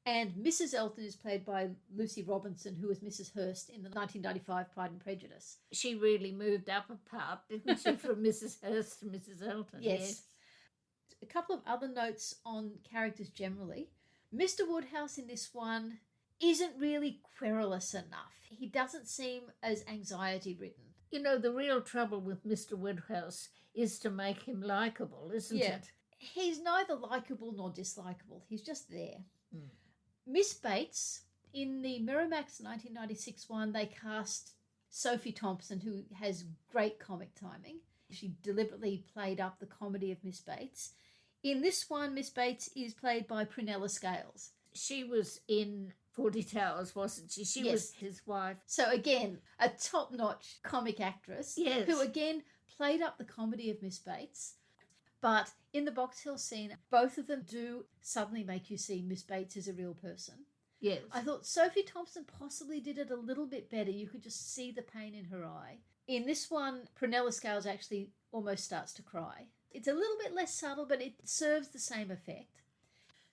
And Mrs. Elton is played by Lucy Robinson, who was Mrs. Hurst in the 1995 Pride and Prejudice. She really moved up a part, didn't she, from Mrs. Hurst to Mrs. Elton? Yes. A couple of other notes on characters generally. Mr. Woodhouse in this one isn't really querulous enough. He doesn't seem as anxiety-ridden. You know, the real trouble with Mr. Woodhouse is to make him likeable, isn't it? He's neither likeable nor dislikable. He's just there. Miss Bates, in the Miramax 1996 one, they cast Sophie Thompson, who has great comic timing. She deliberately played up the comedy of Miss Bates. In this one, Miss Bates is played by Prunella Scales. She was in 40 Towers, wasn't she? She was his wife. So again, a top-notch comic actress who again played up the comedy of Miss Bates. But in the Box Hill scene, both of them do suddenly make you see Miss Bates as a real person. Yes. I thought Sophie Thompson possibly did it a little bit better. You could just see the pain in her eye. In this one, Prunella Scales actually almost starts to cry. It's a little bit less subtle, but it serves the same effect.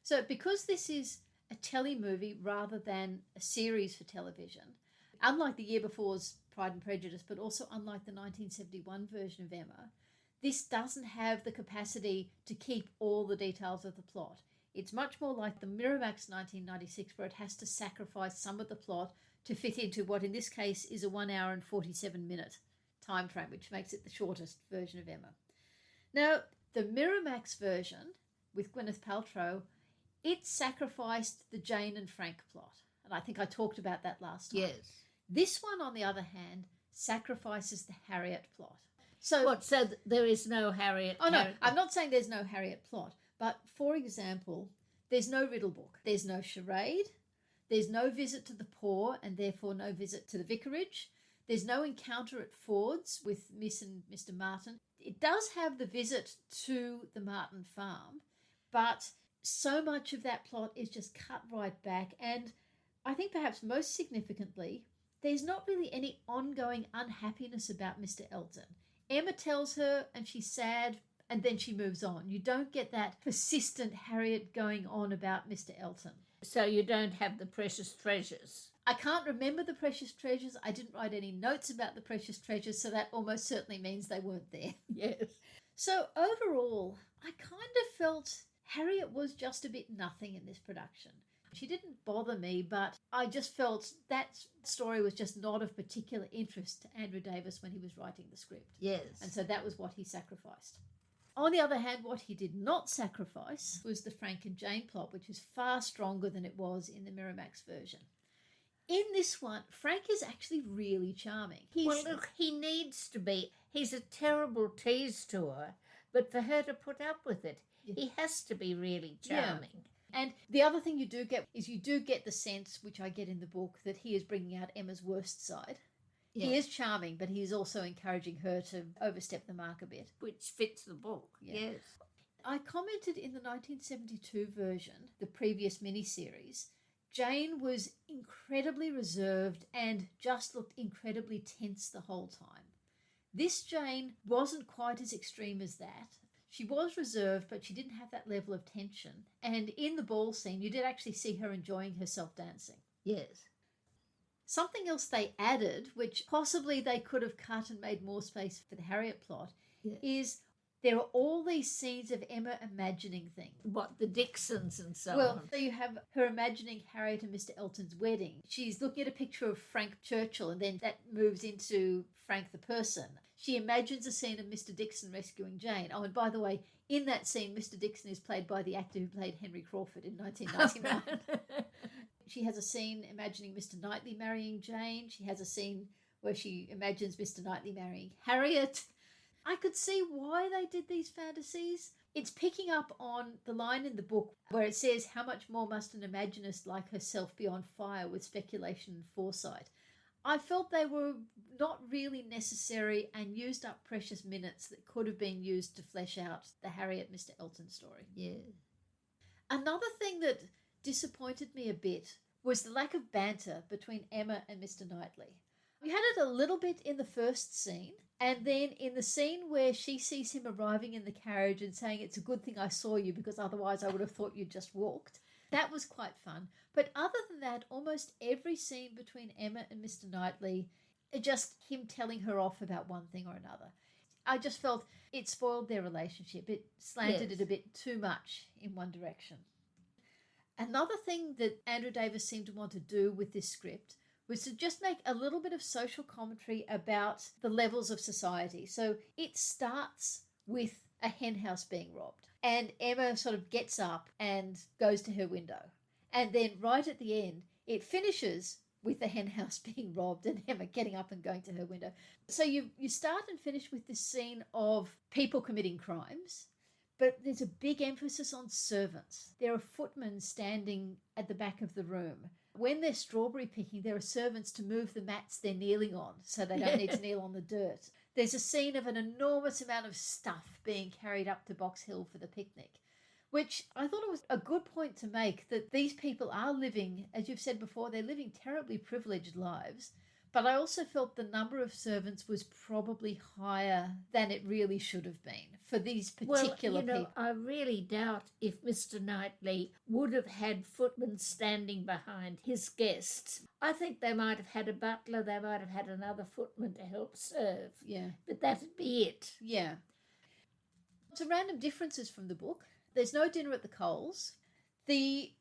So because this is a telly movie rather than a series for television, unlike the year before's Pride and Prejudice, but also unlike the 1971 version of Emma, this doesn't have the capacity to keep all the details of the plot. It's much more like the Miramax 1996, where it has to sacrifice some of the plot to fit into what in this case is a 1 hour and 47 minute time frame, which makes it the shortest version of Emma. Now, the Miramax version with Gwyneth Paltrow, it sacrificed the Jane and Frank plot. And I think I talked about that last time. Yes. This one, on the other hand, sacrifices the Harriet plot. So what? So there is no Harriet? Oh, no, I'm not saying there's no Harriet plot. But, for example, there's no riddle book. There's no charade. There's no visit to the poor and therefore no visit to the vicarage. There's no encounter at Ford's with Miss and Mr. Martin. It does have the visit to the Martin farm, but so much of that plot is just cut right back. And I think perhaps most significantly, there's not really any ongoing unhappiness about Mr. Elton. Emma tells her and she's sad and then she moves on. You don't get that persistent Harriet going on about Mr. Elton. So you don't have the precious treasures. I can't remember the precious treasures. I didn't write any notes about the precious treasures, so that almost certainly means they weren't there. Yes. So overall, I kind of felt Harriet was just a bit nothing in this production. She didn't bother me, but I just felt that story was just not of particular interest to Andrew Davis when he was writing the script. Yes. And so that was what he sacrificed. On the other hand, what he did not sacrifice was the Frank and Jane plot, which is far stronger than it was in the Miramax version. In this one, Frank is actually really charming. Well, look, he needs to be. He's a terrible tease to her, but for her to put up with it, he has to be really charming. Yeah. And the other thing you do get is you do get the sense, which I get in the book, that he is bringing out Emma's worst side. Yeah. He is charming, but he is also encouraging her to overstep the mark a bit. Which fits the book, yes. I commented in the 1972 version, the previous miniseries, Jane was incredibly reserved and just looked incredibly tense the whole time. This Jane wasn't quite as extreme as that. She was reserved, but she didn't have that level of tension. And in the ball scene, you did actually see her enjoying herself dancing. Yes. Something else they added, which possibly they could have cut and made more space for the Harriet plot, is there are all these scenes of Emma imagining things. What, the Dixons and so Well, on? so you have her imagining Harriet and Mr. Elton's wedding. She's looking at a picture of Frank Churchill, and then that moves into Frank the person. She imagines a scene of Mr. Dixon rescuing Jane. Oh, and by the way, in that scene, Mr. Dixon is played by the actor who played Henry Crawford in 1999. She has a scene imagining Mr. Knightley marrying Jane. She has a scene where she imagines Mr. Knightley marrying Harriet. I could see why they did these fantasies. It's picking up on the line in the book where it says, how much more must an imaginist like herself be on fire with speculation and foresight? I felt they were not really necessary and used up precious minutes that could have been used to flesh out the Harriet Mr. Elton story. Yeah. Another thing that disappointed me a bit was the lack of banter between Emma and Mr. Knightley. We had it a little bit in the first scene, and then in the scene where she sees him arriving in the carriage and saying, it's a good thing I saw you because otherwise I would have thought you'd just walked. That was quite fun. But other than that, almost every scene between Emma and Mr. Knightley, just him telling her off about one thing or another. I just felt it spoiled their relationship. It slanted it a bit too much in one direction. Another thing that Andrew Davis seemed to want to do with this script was to just make a little bit of social commentary about the levels of society. So it starts with a hen house being robbed, and Emma sort of gets up and goes to her window. And then right at the end, it finishes with the hen house being robbed and Emma getting up and going to her window. So you start and finish with this scene of people committing crimes, but there's a big emphasis on servants. There are footmen standing at the back of the room. When they're strawberry picking, there are servants to move the mats they're kneeling on so they don't need to kneel on the dirt. There's a scene of an enormous amount of stuff being carried up to Box Hill for the picnic, which I thought it was a good point to make, that these people are living, as you've said before, they're living terribly privileged lives. But I also felt the number of servants was probably higher than it really should have been for these particular people. I really doubt if Mr. Knightley would have had footmen standing behind his guests. I think they might have had a butler, they might have had another footman to help serve. Yeah. But that'd be it. Yeah. Some random differences from the book. There's no dinner at the Coles. The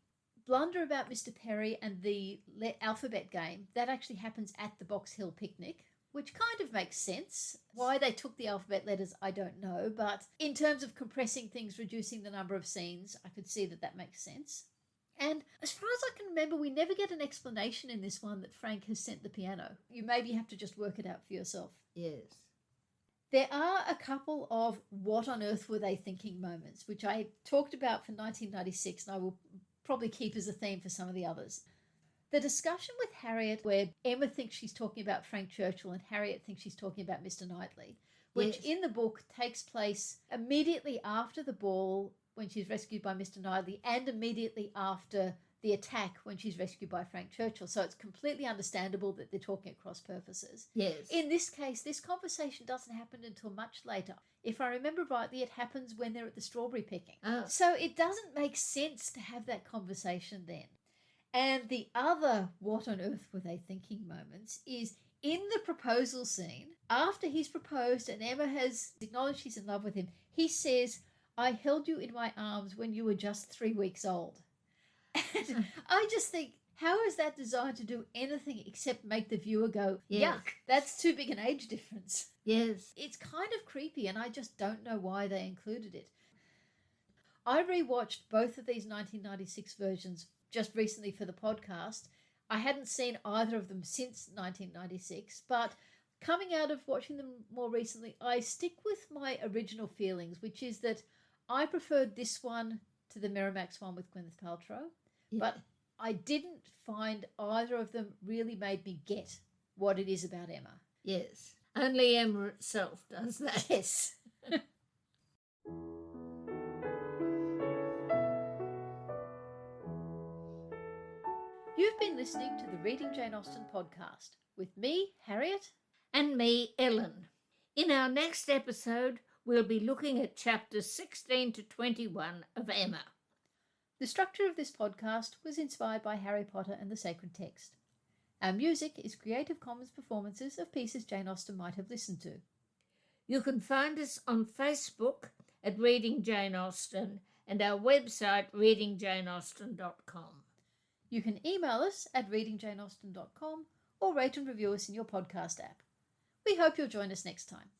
blunder about Mr. Perry and the alphabet game, that actually happens at the Box Hill picnic, which kind of makes sense. Why they took the alphabet letters, I don't know, but in terms of compressing things, reducing the number of scenes, I could see that makes sense. And as far as I can remember, we never get an explanation in this one that Frank has sent the piano. You maybe have to just work it out for yourself. Yes. There are a couple of what on earth were they thinking moments, which I talked about for 1996, and I will probably keep as a theme for some of the others. The discussion with Harriet, where Emma thinks she's talking about Frank Churchill and Harriet thinks she's talking about Mr. Knightley, which in the book takes place immediately after the ball when she's rescued by Mr. Knightley and immediately after the attack when she's rescued by Frank Churchill. So it's completely understandable that they're talking at cross purposes. Yes. In this case, this conversation doesn't happen until much later. If I remember rightly, it happens when they're at the strawberry picking. Oh. So it doesn't make sense to have that conversation then. And the other what on earth were they thinking moments is in the proposal scene, after he's proposed and Emma has acknowledged she's in love with him, he says, I held you in my arms when you were just 3 weeks old. And I just think, how is that designed to do anything except make the viewer go, yuck, that's too big an age difference. Yes. It's kind of creepy, and I just don't know why they included it. I rewatched both of these 1996 versions just recently for the podcast. I hadn't seen either of them since 1996, but coming out of watching them more recently, I stick with my original feelings, which is that I preferred this one to the Miramax one with Gwyneth Paltrow. Yeah. But I didn't find either of them really made me get what it is about Emma. Yes. Only Emma itself does that. Yes. You've been listening to the Reading Jane Austen podcast with me, Harriet. And me, Ellen. In our next episode, we'll be looking at chapters 16 to 21 of Emma. The structure of this podcast was inspired by Harry Potter and the Sacred Text. Our music is Creative Commons performances of pieces Jane Austen might have listened to. You can find us on Facebook at Reading Jane Austen and our website readingjaneausten.com. You can email us at readingjaneausten.com or rate and review us in your podcast app. We hope you'll join us next time.